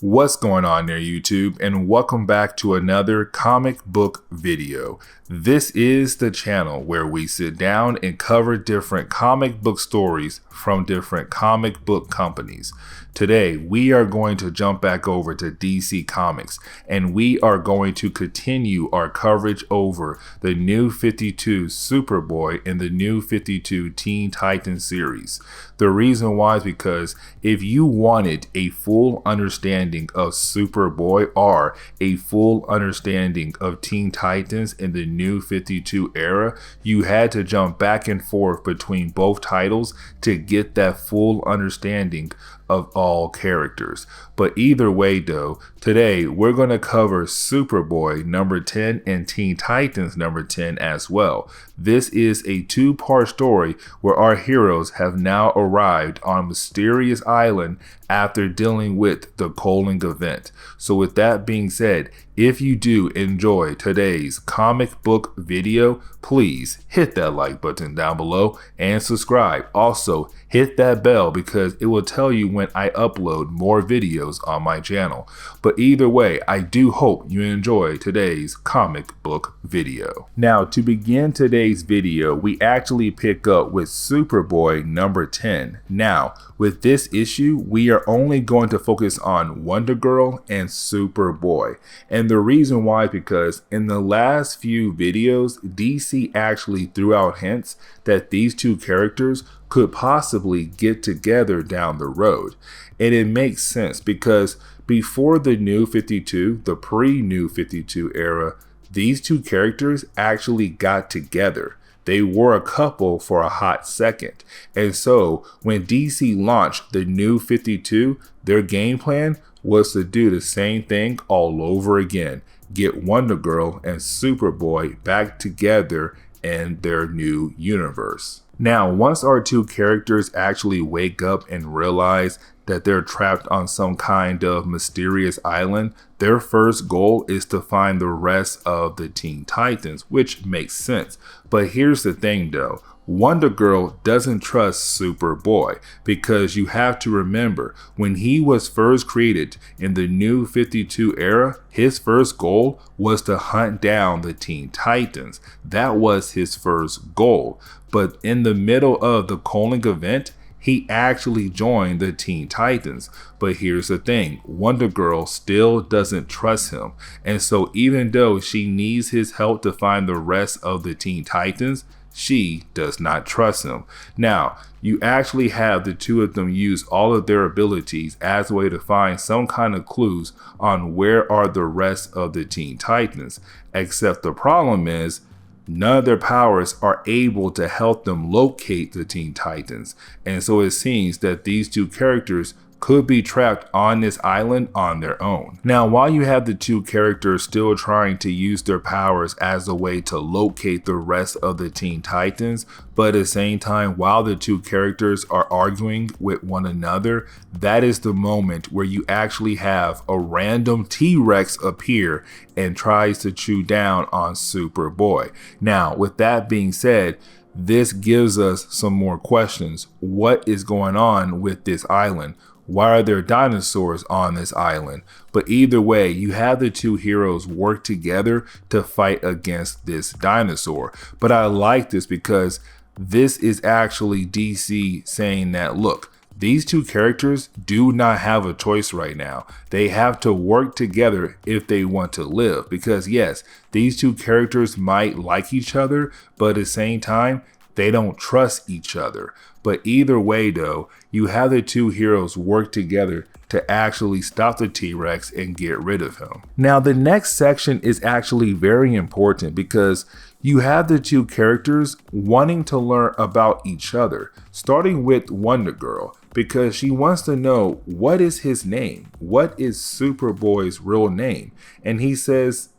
What's going on there, YouTube, and welcome back to another comic book video. This is the channel where we sit down and cover different comic book stories from different comic book companies. Today, we are going to jump back over to DC Comics, and we are going to continue our coverage over the New 52 Superboy and the New 52 Teen Titans series. The reason why is because if you wanted a full understanding of Superboy or a full understanding of Teen Titans in the New 52 era, you had to jump back and forth between both titles to get that full understanding of all characters. But either way though, today we're going to cover Superboy number 10 and Teen Titans number 10 as well. This is a two-part story where our heroes have now arrived on a mysterious island after dealing with the Colling event. So with that being said, if you do enjoy today's comic book video, please hit that like button down below and subscribe. Also, hit that bell because it will tell you when I upload more videos on my channel. But either way, I do hope you enjoy today's comic book video. Now, to begin today's video, we actually pick up with Superboy number 10. Now, with this issue, we are only going to focus on Wondergirl and Superboy. And the reason why is because in the last few videos, DC actually threw out hints that these two characters could possibly get together down the road. And it makes sense because before the New 52, the pre-New 52 era, these two characters actually got together. They were a couple for a hot second. And so when DC launched the New 52, their game plan was to do the same thing all over again. Get Wondergirl and Superboy back together in their new universe. Now, once our two characters actually wake up and realize that they're trapped on some kind of mysterious island, their first goal is to find the rest of the Teen Titans, which makes sense. But here's the thing though, Wondergirl doesn't trust Superboy because you have to remember when he was first created in the New 52 era, his first goal was to hunt down the Teen Titans. That was his first goal. But in the middle of the Colling event, he actually joined the Teen Titans. But here's the thing, Wondergirl still doesn't trust him. And so even though she needs his help to find the rest of the Teen Titans, she does not trust him. Now, you actually have the two of them use all of their abilities as a way to find some kind of clues on where are the rest of the Teen Titans. Except the problem is, none of their powers are able to help them locate the Teen Titans. And so it seems that these two characters could be trapped on this island on their own. Now, while you have the two characters still trying to use their powers as a way to locate the rest of the Teen Titans, but at the same time, while the two characters are arguing with one another, that is the moment where you actually have a random T-Rex appear and tries to chew down on Superboy. Now, with that being said, this gives us some more questions. What is going on with this island? Why are there dinosaurs on this island? But either way, you have the two heroes work together to fight against this dinosaur. But I like this because this is actually DC saying that, look, these two characters do not have a choice right now. They have to work together if they want to live. Because yes, these two characters might like each other, but at the same time, they don't trust each other. But either way though, you have the two heroes work together to actually stop the T-Rex and get rid of him. Now the next section is actually very important because you have the two characters wanting to learn about each other, starting with Wondergirl, because she wants to know what is his name? What is Superboy's real name? And he says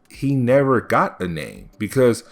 he never got a name because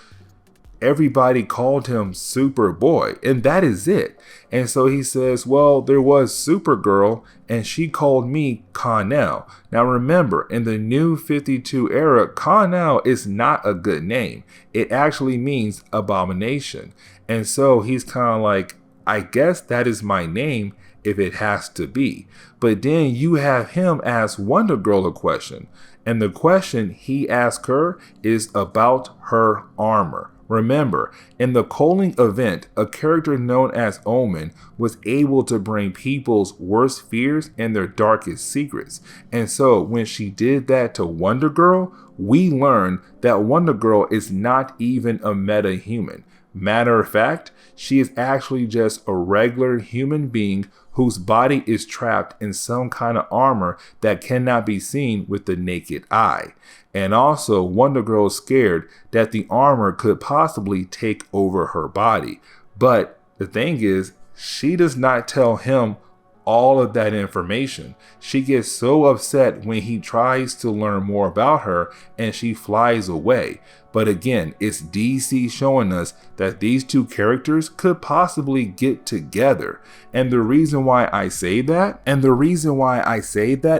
everybody called him Superboy, and that is it. And so he says, well, there was Supergirl, and she called me Connell. Now remember, in the New 52 era, Connell is not a good name. It actually means abomination. And so he's kind of like, I guess that is my name. if it has to be. But then you have him ask Wondergirl a question. And the question he asked her is about her armor. Remember, in the Coling event, a character known as Omen was able to bring people's worst fears and their darkest secrets. And so when she did that to Wondergirl, we learned that Wondergirl is not even a meta-human. Matter of fact, she is actually just a regular human being whose body is trapped in some kind of armor that cannot be seen with the naked eye. And also, Wondergirl is scared that the armor could possibly take over her body. But the thing is, she does not tell him all of that information. She gets so upset when he tries to learn more about her and she flies away. But again, it's DC showing us that these two characters could possibly get together. And the reason why I say that,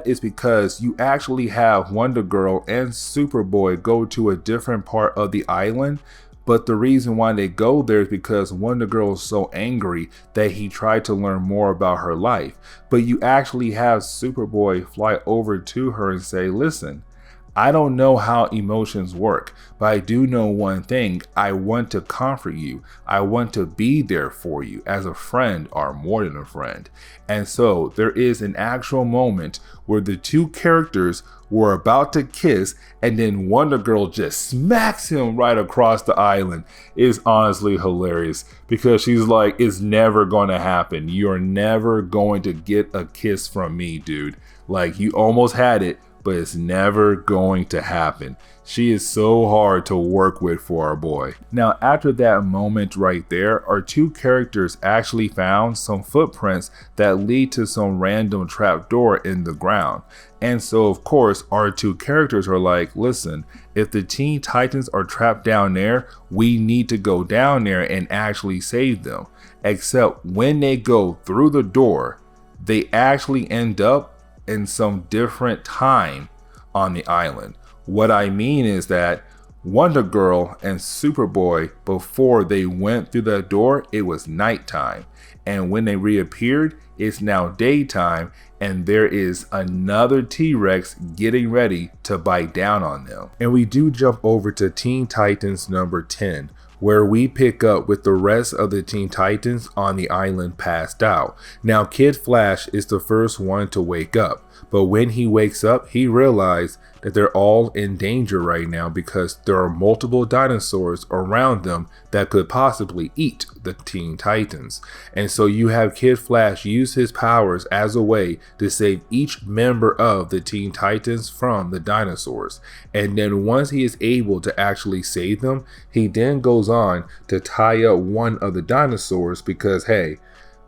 is because you actually have Wondergirl and Superboy go to a different part of the island. But the reason why they go there is because Wondergirl is so angry that he tried to learn more about her life. But you actually have Superboy fly over to her and say, listen, I don't know how emotions work, but I do know one thing. I want to comfort you. I want to be there for you as a friend or more than a friend. And so there is an actual moment where the two characters were about to kiss and then Wondergirl just smacks him right across the island. It's honestly hilarious because she's like, it's never going to happen. You're never going to get a kiss from me, dude. Like, you almost had it, but it's never going to happen. She is so hard to work with for our boy. Now, after that moment right there, our two characters actually found some footprints that lead to some random trapdoor in the ground. And so, of course, our two characters are like, listen, if the Teen Titans are trapped down there, we need to go down there and actually save them. Except when they go through the door, they actually end up in some different time on the island. What I mean is that Wondergirl and Superboy, before they went through that door, it was nighttime. And when they reappeared, it's now daytime, and there is another T-Rex getting ready to bite down on them. And we do jump over to Teen Titans number 10, where we pick up with the rest of the Teen Titans on the island passed out. Now, Kid Flash is the first one to wake up, but when he wakes up, he realized that they're all in danger right now because there are multiple dinosaurs around them that could possibly eat the Teen Titans. And so you have Kid Flash use his powers as a way to save each member of the Teen Titans from the dinosaurs. And then once he is able to actually save them, he then goes on to tie up one of the dinosaurs because, hey,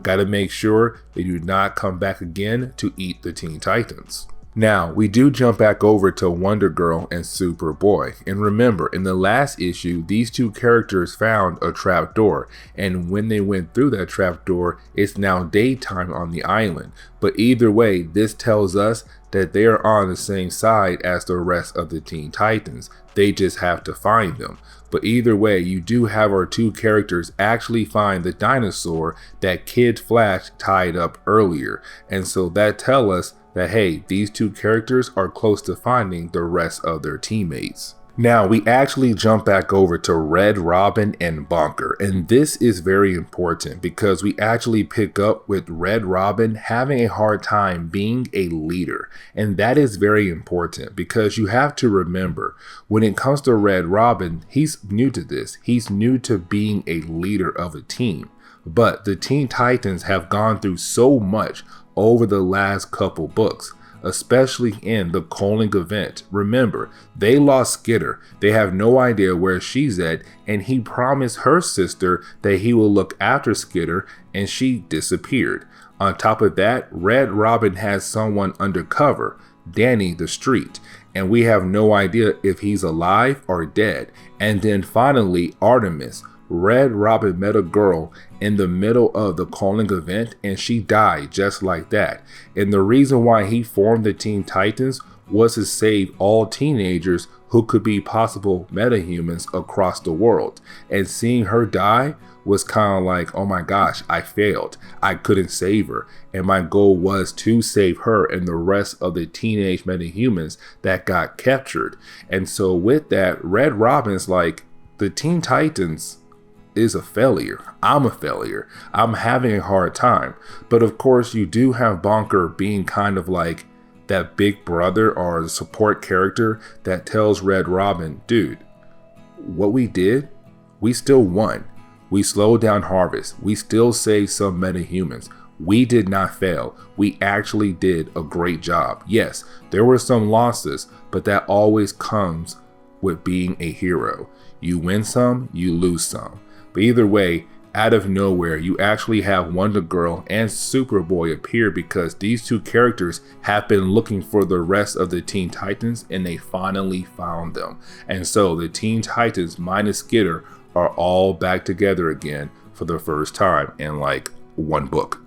gotta make sure they do not come back again to eat the Teen Titans. Now, we do jump back over to Wondergirl and Superboy. And remember, in the last issue, these two characters found a trapdoor. And when they went through that trapdoor, it's now daytime on the island. But either way, this tells us that they are on the same side as the rest of the Teen Titans. They just have to find them. But either way, you do have our two characters actually find the dinosaur that Kid Flash tied up earlier. And so that tells us that, hey, these two characters are close to finding the rest of their teammates. Now, we actually jump back over to Red Robin and Bonker, and this is very important because we actually pick up with Red Robin having a hard time being a leader, and that is very important because you have to remember, when it comes to Red Robin, he's new to this. He's new to being a leader of a team, but the Teen Titans have gone through so much over the last couple books, especially in the Coling event. Remember, they lost Skitter. They have no idea where she's at, and he promised her sister that he will look after Skitter, and she disappeared. On top of that, Red Robin has someone undercover, Danny the Street, and we have no idea if he's alive or dead. And then finally, Artemis. Red Robin met a girl in the middle of the Coling event and she died just like that. And the reason why he formed the Teen Titans was to save all teenagers who could be possible metahumans across the world. And seeing her die was kind of like, oh my gosh, I failed. I couldn't save her. And my goal was to save her and the rest of the teenage metahumans that got captured. And so with that, Red Robin's like, the Teen Titans is a failure. I'm a failure. I'm having a hard time. But of course, you do have Bonker being kind of like that big brother or the support character that tells Red Robin, dude, what we did, we still won. We slowed down Harvest. We still saved some metahumans. We did not fail. We actually did a great job. Yes, there were some losses, but that always comes with being a hero. You win some, you lose some. But either way, out of nowhere, you actually have Wondergirl and Superboy appear because these two characters have been looking for the rest of the Teen Titans and they finally found them. And so the Teen Titans minus Skitter are all back together again for the first time in like one book.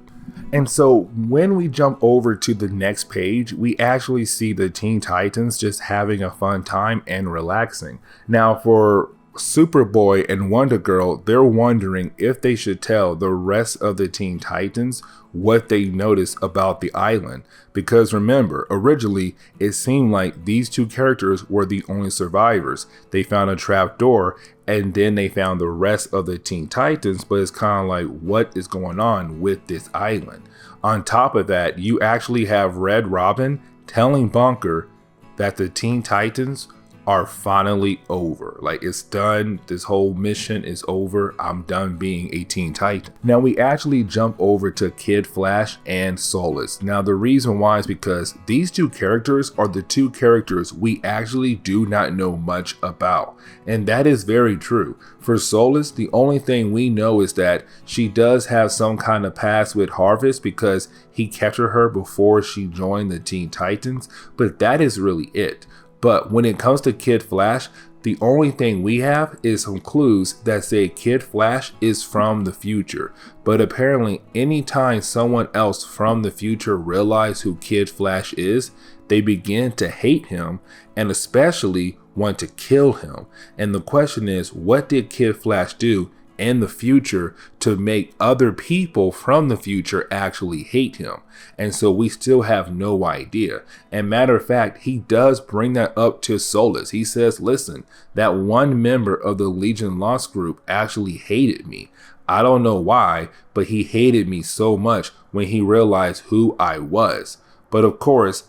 And so when we jump over to the next page, we actually see the Teen Titans just having a fun time and relaxing. Now for Superboy and Wondergirl, they're wondering if they should tell the rest of the Teen Titans what they noticed about the island. Because remember, originally it seemed like these two characters were the only survivors. They found a trap door and then they found the rest of the Teen Titans, but it's kind of like, what is going on with this island? On top of that, you actually have Red Robin telling Bonker that the Teen Titans are finally over. Like, it's done. This whole mission is over. I'm done being a Teen Titan. Now we actually jump over to Kid Flash and Solus. Now the reason why is because these two characters are the two characters we actually do not know much about. And that is very true. For Solus, the only thing we know is that she does have some kind of past with Harvest because he captured her before she joined the Teen Titans, but that is really it. But when it comes to Kid Flash, the only thing we have is some clues that say Kid Flash is from the future. But apparently anytime someone else from the future realizes who Kid Flash is, they begin to hate him and especially want to kill him. And the question is, what did Kid Flash do in the future to make other people from the future actually hate him? And so we still have no idea. And matter of fact, he does bring that up to Solus. He says, listen, that one member of the Legion Lost group actually hated me. I don't know why, but he hated me so much when he realized who I was. But of course,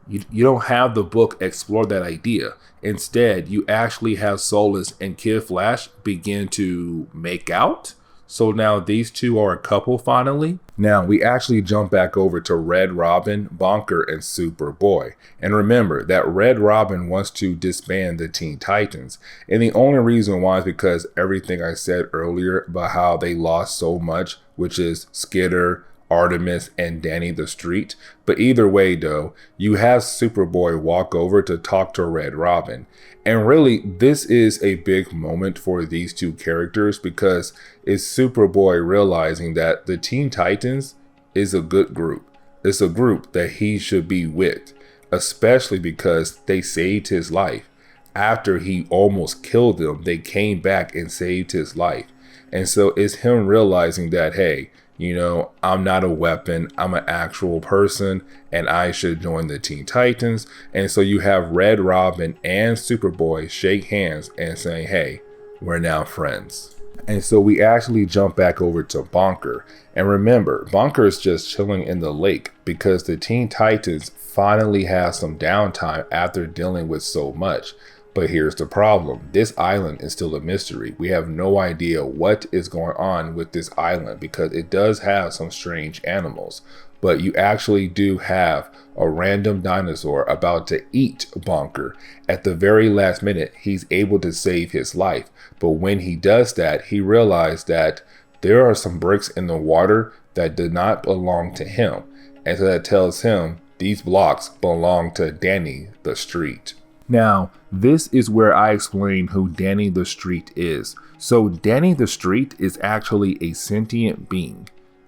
you don't have the book explore that idea. Instead, you actually have Solus and Kid Flash begin to make out. So now these two are a couple finally. Now we actually jump back over to Red Robin, Bonker, and Superboy. And remember that Red Robin wants to disband the Teen Titans. And the only reason why is because everything I said earlier about how they lost so much, which is Skitter, Artemis, and Danny the Street. But either way though, you have Superboy walk over to talk to Red Robin. And really, this is a big moment for these two characters because it's Superboy realizing that the Teen Titans is a good group. It's a group that he should be with, especially because they saved his life. After he almost killed them, they came back and saved his life. And so it's him realizing that, hey, you know, I'm not a weapon, I'm an actual person, and I should join the Teen Titans. And so you have Red Robin and Superboy shake hands and saying, hey, we're now friends. And so we actually jump back over to Bonker. And remember, Bonker is just chilling in the lake because the Teen Titans finally have some downtime after dealing with so much. But here's the problem. This island is still a mystery. We have no idea what is going on with this island because it does have some strange animals. But you actually do have a random dinosaur about to eat Bonker. At the very last minute, he's able to save his life. But when he does that, he realized that there are some bricks in the water that did not belong to him. And so that tells him these blocks belong to Danny the Street. Now, this is where I explain who Danny the Street is. So Danny the Street is actually a sentient being.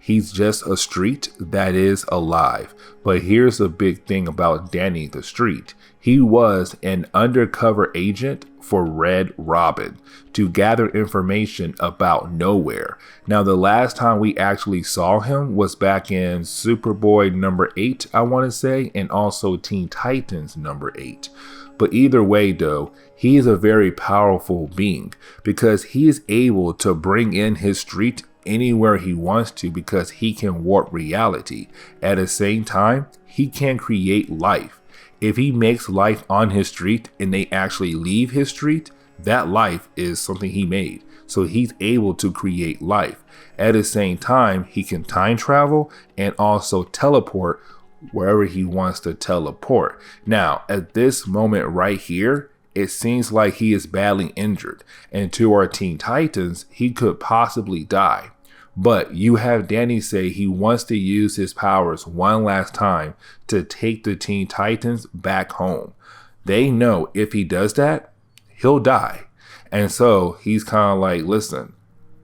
He's just a street that is alive. But here's the big thing about Danny the Street. He was an undercover agent for Red Robin to gather information about Nowhere. Now, the last time we actually saw him was back in Superboy number 8, I want to say, and also Teen Titans number 8. But either way, though, he is a very powerful being because he is able to bring in his street anywhere he wants to because he can warp reality. At the same time, he can create life. If he makes life on his street and they actually leave his street, that life is something he made. So he's able to create life. At the same time, he can time travel and also teleport wherever he wants to teleport. Now, at this moment right here, it seems like he is badly injured. And to our Teen Titans, he could possibly die. But you have Danny say he wants to use his powers one last time to take the Teen Titans back home. They know if he does that, he'll die. And so he's kind of like, listen,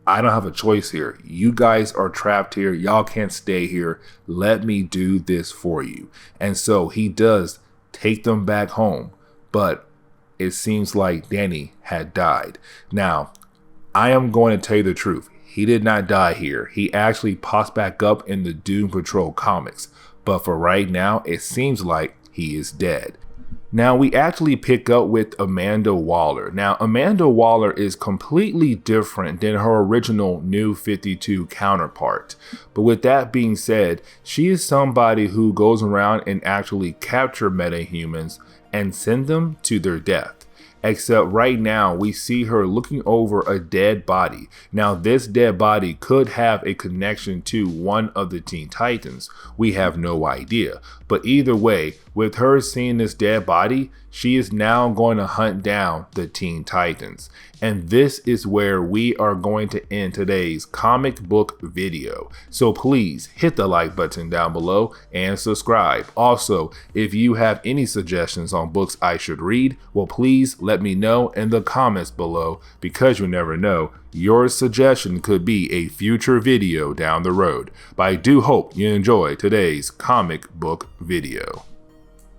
I don't have a choice here. You guys are trapped here. Y'all can't stay here. Let me do this for you. And so he does take them back home. But it seems like Danny had died. Now, I am going to tell you the truth. He did not die here. He actually pops back up in the Doom Patrol comics. But for right now, it seems like he is dead. Now, we actually pick up with Amanda Waller. Now, Amanda Waller is completely different than her original New 52 counterpart. But with that being said, she is somebody who goes around and actually capture metahumans and send them to their death. Except right now, we see her looking over a dead body. Now, this dead body could have a connection to one of the Teen Titans. We have no idea. But either way, with her seeing this dead body, she is now going to hunt down the Teen Titans. And this is where we are going to end today's comic book video. So please hit the like button down below and subscribe. Also, if you have any suggestions on books I should read, well, please let me know in the comments below, because you never know, your suggestion could be a future video down the road. But I do hope you enjoy today's comic book video.